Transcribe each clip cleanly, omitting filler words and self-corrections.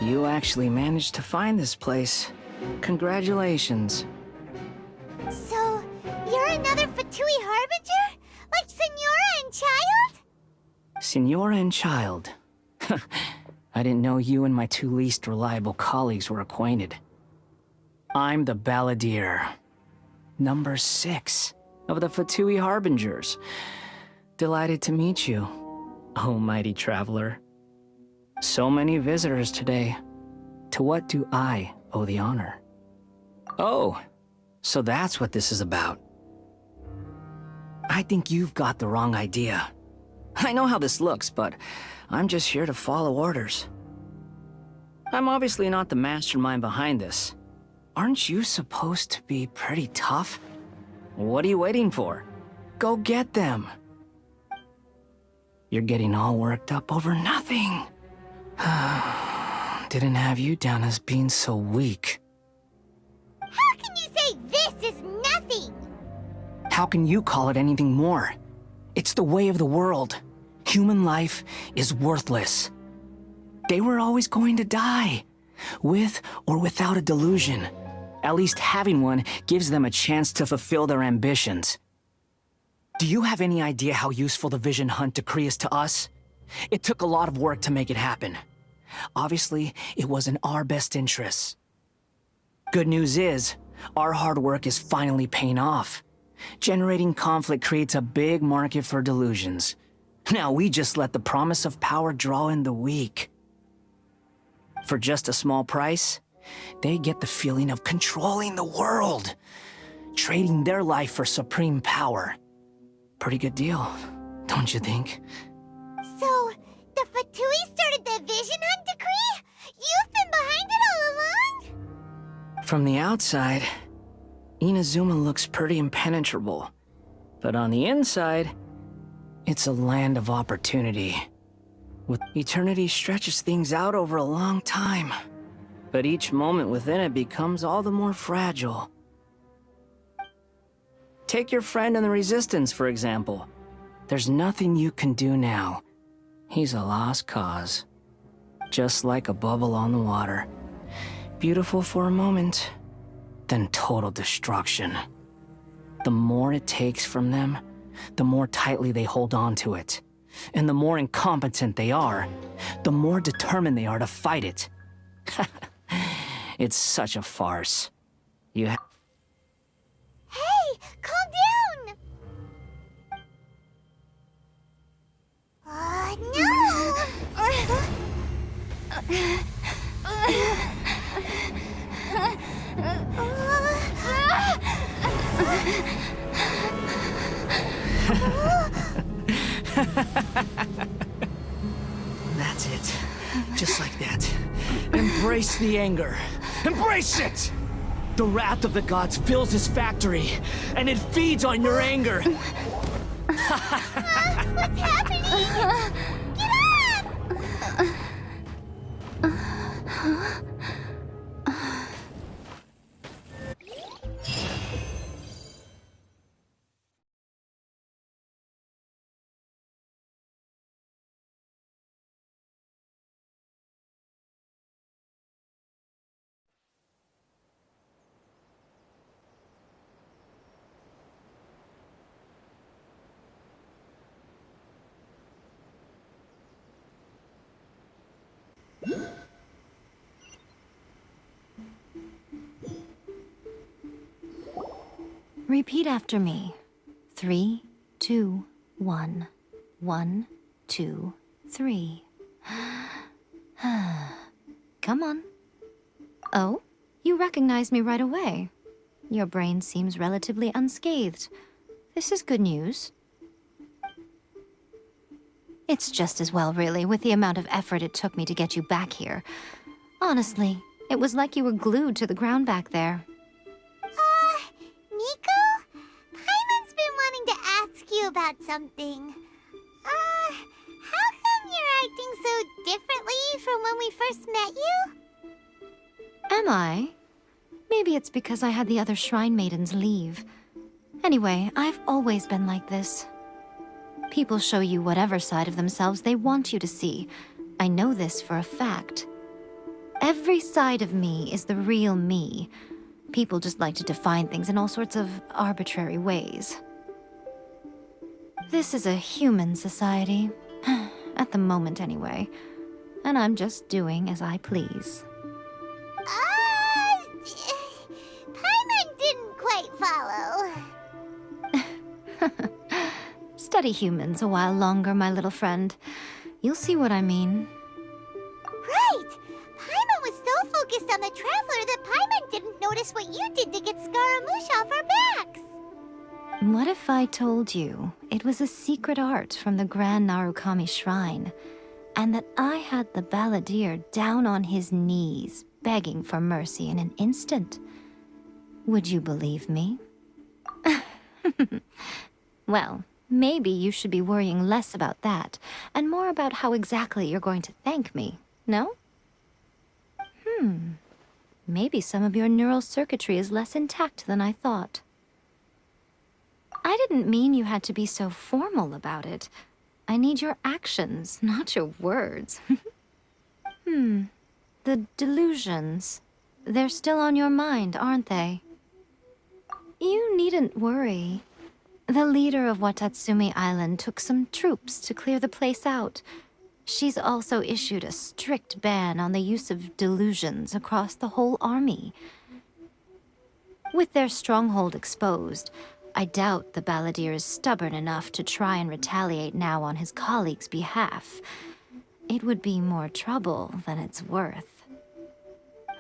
You actually managed to find this place. Congratulations. So, you're another Fatui Harbinger? Like Senora and Child? Senora and Child. I didn't know you and my two least reliable colleagues were acquainted. I'm the Balladeer. Number 6 of the Fatui Harbingers. Delighted to meet you, oh mighty traveler. So many visitors today. To what do I owe the honor? Oh, so that's what this is about. I think you've got the wrong idea. I know how this looks, but I'm just here to follow orders. I'm obviously not the mastermind behind this. Aren't you supposed to be pretty tough? What are you waiting for? Go get them. You're getting all worked up over nothing. Didn't have you down as being so weak. How can you say this is nothing? How can you call it anything more? It's the way of the world. Human life is worthless. They were always going to die, with or without a delusion. At least having one gives them a chance to fulfill their ambitions. Do you have any idea how useful the Vision Hunt decree is to us? It took a lot of work to make it happen. Obviously, it was in our best interests. Good news is, our hard work is finally paying off. Generating conflict creates a big market for delusions. Now we just let the promise of power draw in the weak. For just a small price, they get the feeling of controlling the world, trading their life for supreme power. Pretty good deal, don't you think? So, the Fatui started the Vision Hunt decree? You've been behind it all along? From the outside, Inazuma looks pretty impenetrable. But on the inside, it's a land of opportunity. With eternity stretches things out over a long time. But each moment within it becomes all the more fragile. Take your friend in the Resistance, for example. There's nothing you can do now. He's a lost cause. Just like a bubble on the water. Beautiful for a moment, then total destruction. The more it takes from them, the more tightly they hold on to it. And the more incompetent they are, the more determined they are to fight it. It's such a farce. You ha- Hey, calm down! That's it. Just like that. Embrace the anger. Embrace it! The wrath of the gods fills this factory, and it feeds on your anger. What's happening? Get up! Repeat after me. 3, 2, 1. 1, 2, 3. Come on. Oh, you recognize me right away. Your brain seems relatively unscathed. This is good news. It's just as well, really, with the amount of effort it took me to get you back here. Honestly, it was like you were glued to the ground back there. Nico? Paimon's been wanting to ask you about something. How come you're acting so differently from when we first met you? Am I? Maybe it's because I had the other Shrine Maidens leave. Anyway, I've always been like this. People show you whatever side of themselves they want you to see. I know this for a fact. Every side of me is the real me. People just like to define things in all sorts of arbitrary ways. This is a human society. At the moment, anyway. And I'm just doing as I please. Paimon didn't quite follow. Study humans a while longer, my little friend. You'll see what I mean. Right! Paimon was so focused on the Traveler that Paimon didn't notice what you did to get Scaramouche off our backs. What if I told you it was a secret art from the Grand Narukami Shrine, and that I had the balladeer down on his knees, begging for mercy in an instant? Would you believe me? Well, maybe you should be worrying less about that, and more about how exactly you're going to thank me, no? Maybe some of your neural circuitry is less intact than I thought. I didn't mean you had to be so formal about it. I need your actions, not your words. The delusions. They're still on your mind, aren't they? You needn't worry. The leader of Watatsumi Island took some troops to clear the place out. She's also issued a strict ban on the use of delusions across the whole army. With their stronghold exposed, I doubt the balladeer is stubborn enough to try and retaliate now on his colleagues' behalf. It would be more trouble than it's worth.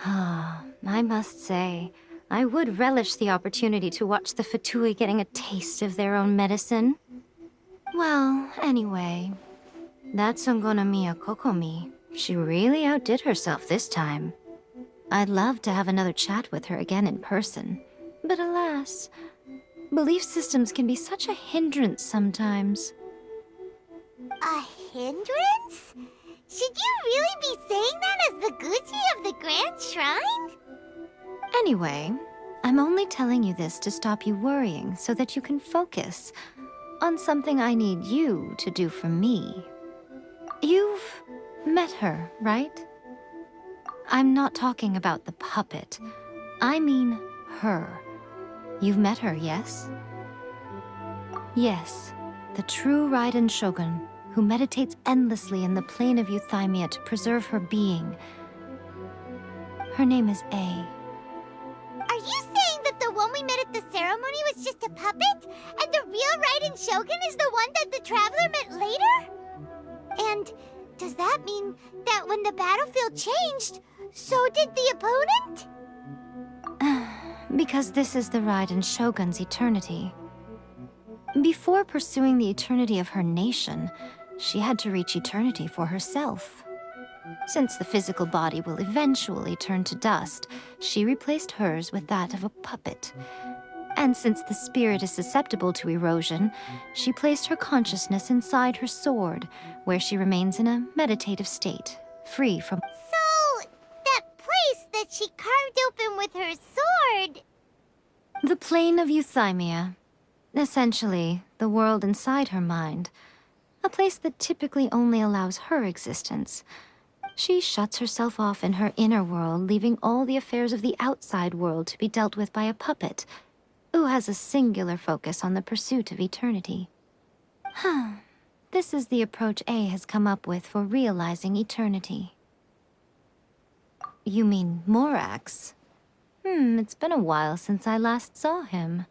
I must say, I would relish the opportunity to watch the Fatui getting a taste of their own medicine. Well, anyway, that Sungonomiya Kokomi, she really outdid herself this time. I'd love to have another chat with her again in person, but alas, belief systems can be such a hindrance sometimes. A hindrance? Should you really be saying that as the Gucci of the Grand Shrine? Anyway, I'm only telling you this to stop you worrying so that you can focus on something I need you to do for me. You've met her, right? I'm not talking about the puppet. I mean her. You've met her, yes? Yes, the true Raiden Shogun, who meditates endlessly in the plane of Euthymia to preserve her being. Her name is A. Are you saying that the one we met at the ceremony was just a puppet? And the real Raiden Shogun is the one that the Traveler met later? And does that mean that when the battlefield changed, so did the opponent? Because this is the Raiden Shogun's eternity. Before pursuing the eternity of her nation, she had to reach eternity for herself. Since the physical body will eventually turn to dust, she replaced hers with that of a puppet. And since the spirit is susceptible to erosion, she placed her consciousness inside her sword, where she remains in a meditative state, free from... So, that place that she carved open with her sword... The plane of Euthymia. Essentially, the world inside her mind. A place that typically only allows her existence. She shuts herself off in her inner world, leaving all the affairs of the outside world to be dealt with by a puppet, who has a singular focus on the pursuit of eternity. This is the approach A has come up with for realizing eternity. You mean Morax? It's been a while since I last saw him.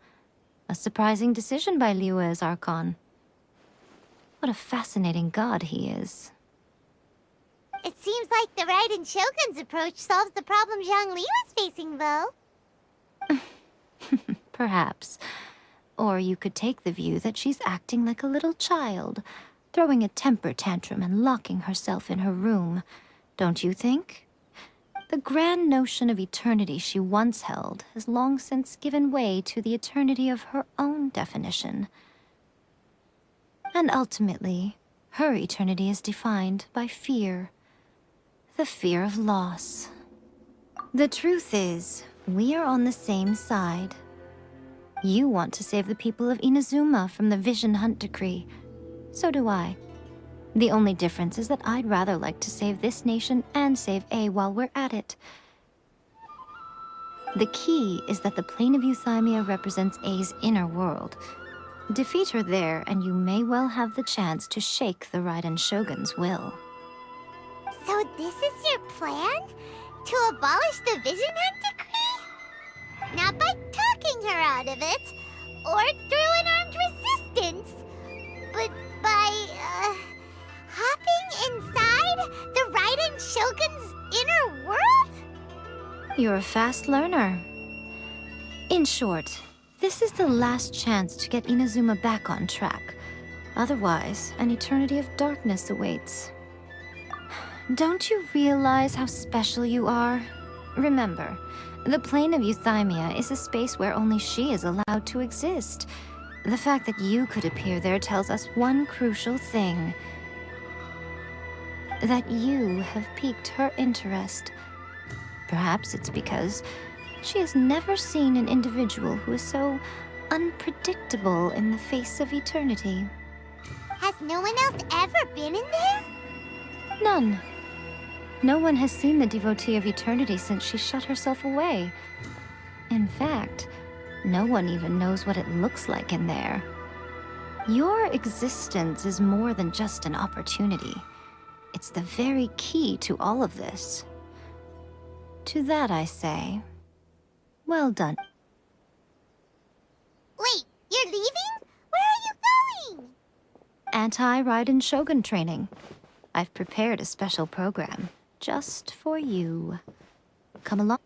A surprising decision by Liyue's Archon. What a fascinating god he is. It seems like the Raiden Shogun's approach solves the problem Zhang Li was facing, though. Perhaps. Or you could take the view that she's acting like a little child, throwing a temper tantrum and locking herself in her room. Don't you think? The grand notion of eternity she once held has long since given way to the eternity of her own definition. And ultimately, her eternity is defined by fear. The fear of loss. The truth is, we are on the same side. You want to save the people of Inazuma from the Vision Hunt decree. So do I. The only difference is that I'd rather like to save this nation and save A while we're at it. The key is that the plane of Euthymia represents A's inner world. Defeat her there, and you may well have the chance to shake the Raiden Shogun's will. So this is your plan? To abolish the Vision Hunt decree? Not by talking her out of it, or through an armed resistance, but by, hopping inside the Raiden Shogun's inner world? You're a fast learner. In short, this is the last chance to get Inazuma back on track. Otherwise, an eternity of darkness awaits. Don't you realize how special you are? Remember, the plane of Euthymia is a space where only she is allowed to exist. The fact that you could appear there tells us one crucial thing. That you have piqued her interest. Perhaps it's because she has never seen an individual who is so unpredictable in the face of eternity. Has no one else ever been in there? None. No one has seen the devotee of eternity since she shut herself away. In fact, no one even knows what it looks like in there. Your existence is more than just an opportunity. It's the very key to all of this. To that I say, well done. Wait, you're leaving? Where are you going? Anti-Raiden Shogun training. I've prepared a special program just for you. Come along.